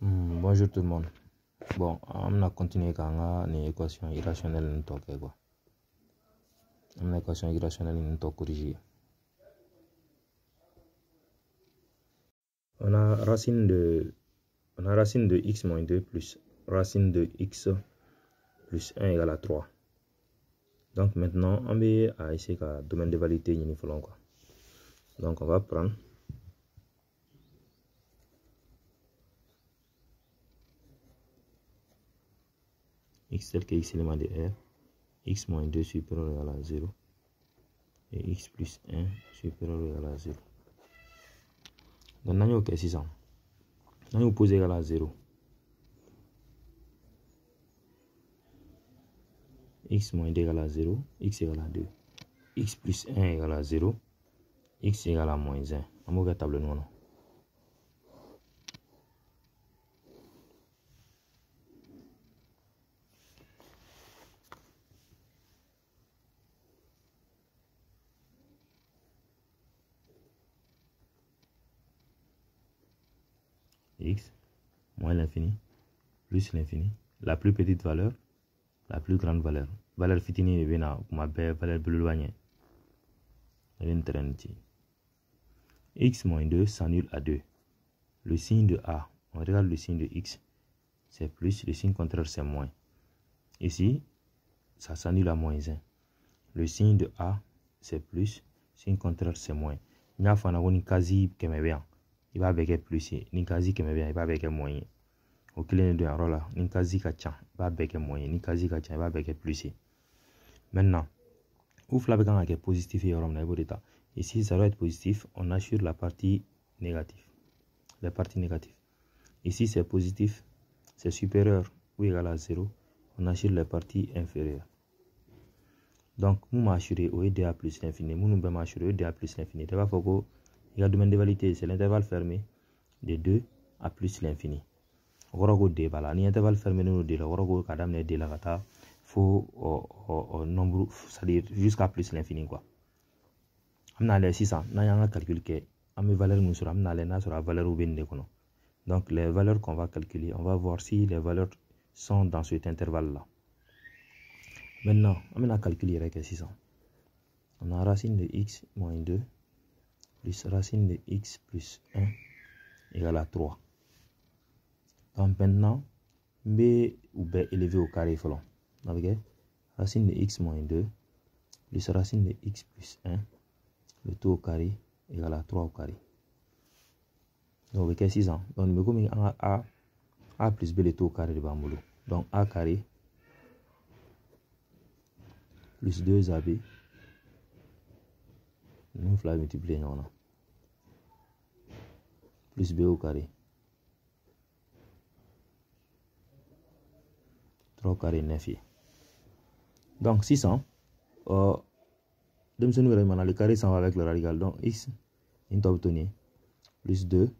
Bonjour tout le monde. Bon, on a continué avec l'équation irrationnelle quoi. Une équation irrationnelle corrigée. On a racine de x moins 2 plus racine de x plus 1 égale à 3. Donc maintenant, on va essayer le domaine de validité uniforme quoi. Donc on va prendre x tel que x élément de R, x moins 2 supérieur ou égal à 0 et x plus 1 supérieur ou égal à 0. Donc nous avons 600. Nous avons posé égal à 0. X moins 2 égale à 0, x égale à 2. X plus 1 égale à 0, x égale à moins 1. On va table non. X moins l'infini plus l'infini, la plus petite valeur, la plus grande valeur. Valeur fitini est ma belle valeur plus éloignée. X moins 2 s'annule à 2. Le signe de A, on regarde le signe de X, c'est plus, le signe contraire c'est moins. Ici, ça s'annule à moins 1. Le signe de A, c'est plus, signe contraire c'est moins. Il y a une quasi qui me vient. Il va avec plus, ni quasi qui me vient, il va avec moins. Au client de là, ni quasi kacha, il va avec moins, ni quasi kacha, il va avec plus. Maintenant, ouf la bécane est positif et on a ici ça doit être positif, on assure la partie négative. La partie négative. Ici c'est positif, c'est supérieur ou égal à 0, on assure la partie inférieure. Donc, nous m'assurer au EDA plus l'infini, nous nous assurer au EDA plus l'infini. Il y a le domaine de validité, c'est l'intervalle fermé de 2 à plus l'infini. On va voir l'intervalle fermé nous dit, on va voir kadam ne dit la kata, faut au nombre, c'est-à-dire jusqu'à plus l'infini quoi. On a les 600, on a un calcul qui a mes valeurs nous sera, on a les na sur la valeur ou bien donc les valeurs qu'on va calculer, on va voir si les valeurs sont dans cet intervalle là. Maintenant, on va calculer avec 600. On a racine de x moins 2 plus racine de x plus 1 égale à 3. Donc maintenant, b ou b élevé au carré folon. Donc racine de x moins 2 plus racine de x plus 1, le tout au carré égale à 3 au carré. Donc avec 600. Donc nous avons a plus b le tout au carré de bambou. Donc a carré plus 2ab, nous allons multiplier plus b au carré, 3 au carré 9. Donc 600, le carré s'en va avec le radical, donc x, on doit obtenir plus 2,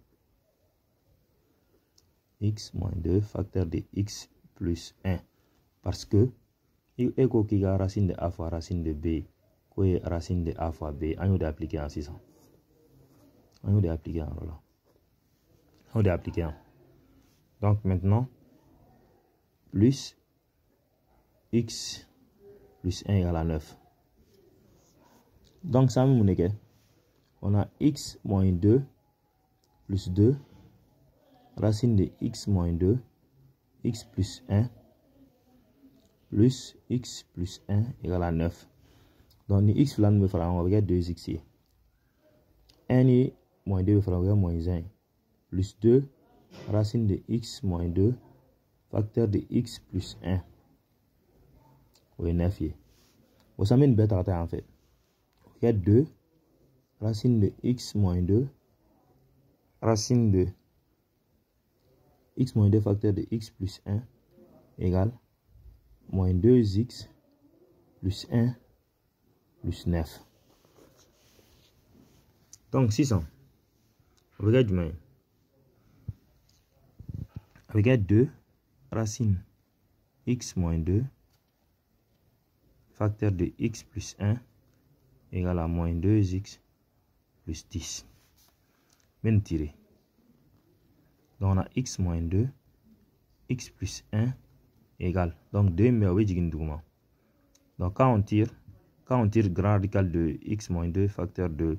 x moins 2, facteur de x plus 1, parce que il y a racine de a fois racine de b, qui est racine de a fois b, on doit appliquer en 600. On doit appliquer en là. On doit appliquer en. Donc maintenant, plus x plus 1 égale à 9. Donc ça me dit on a x moins 2 plus 2, racine de x moins 2, x plus 1, plus x plus 1 égale à 9. Donc, ni x là, nous ferons 2x ici. 1 et moins 2 ferons moins 1. Plus 2, racine de x moins 2, facteur de x plus 1. Oui, 9. Vous savez une bête en fait. Il y a 2, racine de x moins 2, racine de x moins 2, facteur de x plus 1 égale moins 2x plus 1 plus 9. Donc 600. Regarde du main. Regarde 2 racine x moins 2 facteur de x plus 1 égale à moins 2x plus 10. Même tiré. Donc on a x moins 2, x plus 1 égale. Donc 2 mais oui, donc quand on tire grand radical de x moins 2 facteur de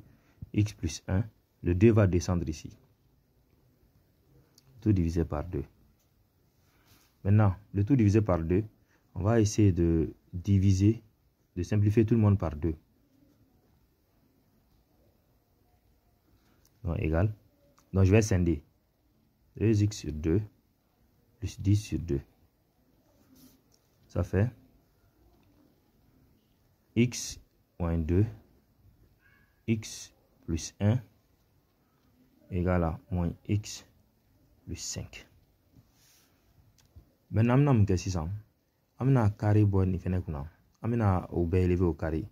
x plus 1, le 2 va descendre ici. Tout divisé par 2. Maintenant, le tout divisé par 2, on va essayer de diviser, de simplifier tout le monde par 2. Donc égal. Donc je vais scinder. 2x sur 2 plus 10 sur 2. Ça fait x moins 2, x plus 1 égale à moins x plus 5. Maintenant, je vais faire un carré bon, au élevé au carré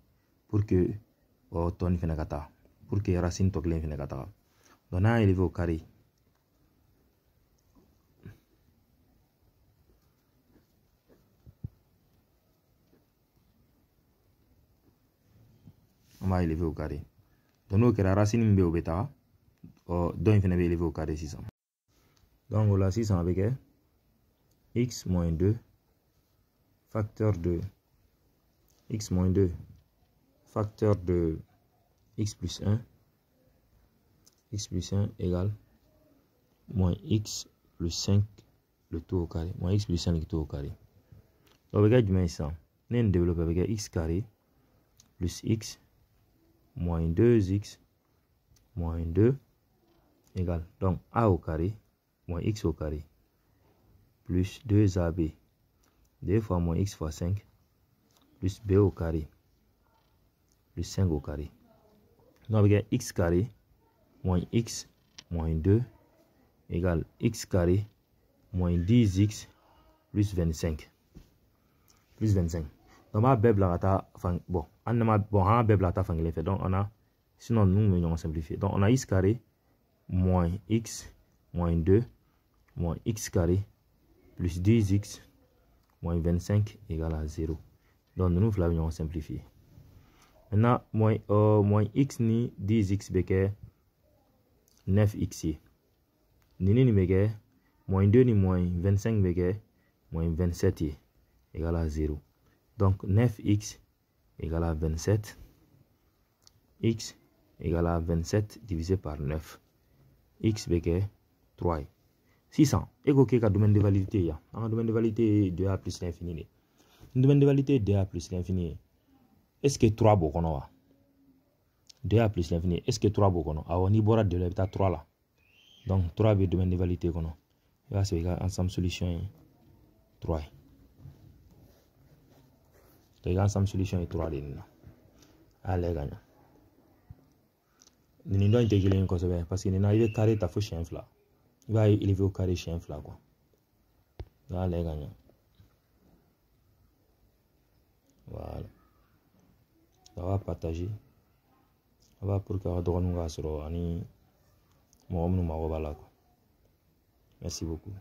pour que ton pour que racine togle donc on a élevé au carré. On va élever au carré. Donc la racine est au bêta. Donc il faut élever au carré 600. Donc voilà 600 avec x moins 2 facteur de x moins 2 facteur de x plus 1 égale moins x plus 5 le tout au carré. Moins x plus 5 le tout au carré. Donc regarde du ça. On développe avec x carré plus x moins 2x moins 2 égale. Donc a au carré moins x au carré plus 2ab 2 fois moins x fois 5 plus b au carré plus 5 au carré. Donc avec x carré moins x moins 2 égale x carré moins 10x plus 25. Plus 25. Donc ma belle blata bon, on a belle blata fait. Donc on a sinon nous on simplifier. Donc on a x carré moins x moins 2 moins x carré plus 10x moins 25 égale à 0. Donc nous allons simplifier. Maintenant moins x ni 10x béquet 9x ni béquet moins 2 ni moins 25 béquet moins 27 égale à 0. Donc 9x égale à 27. X égale à 27 divisé par 9. X béquet 3. 600. Ego que le domaine de validité ya. Un domaine de validité de A plus l'infini. Un domaine de validité de A plus l'infini. Est-ce que 3 bokono? 2A plus l'infini. Est-ce que 3 bokono? Alors ni bora de l'habitat 3 là. Donc 3 est domaine de validité kono. Là c'est ensemble solution 3. Donc ensemble solution 3 là. Allez gagne. Ni ndo intégrer une cause parce que ni n'arrive carré ta faux chien là. Il va élever au carré chien là quoi. Là les gagne. Voilà. On va partager. On va pour que on nous gagne sur ani mo nous ma voilà quoi. Merci beaucoup.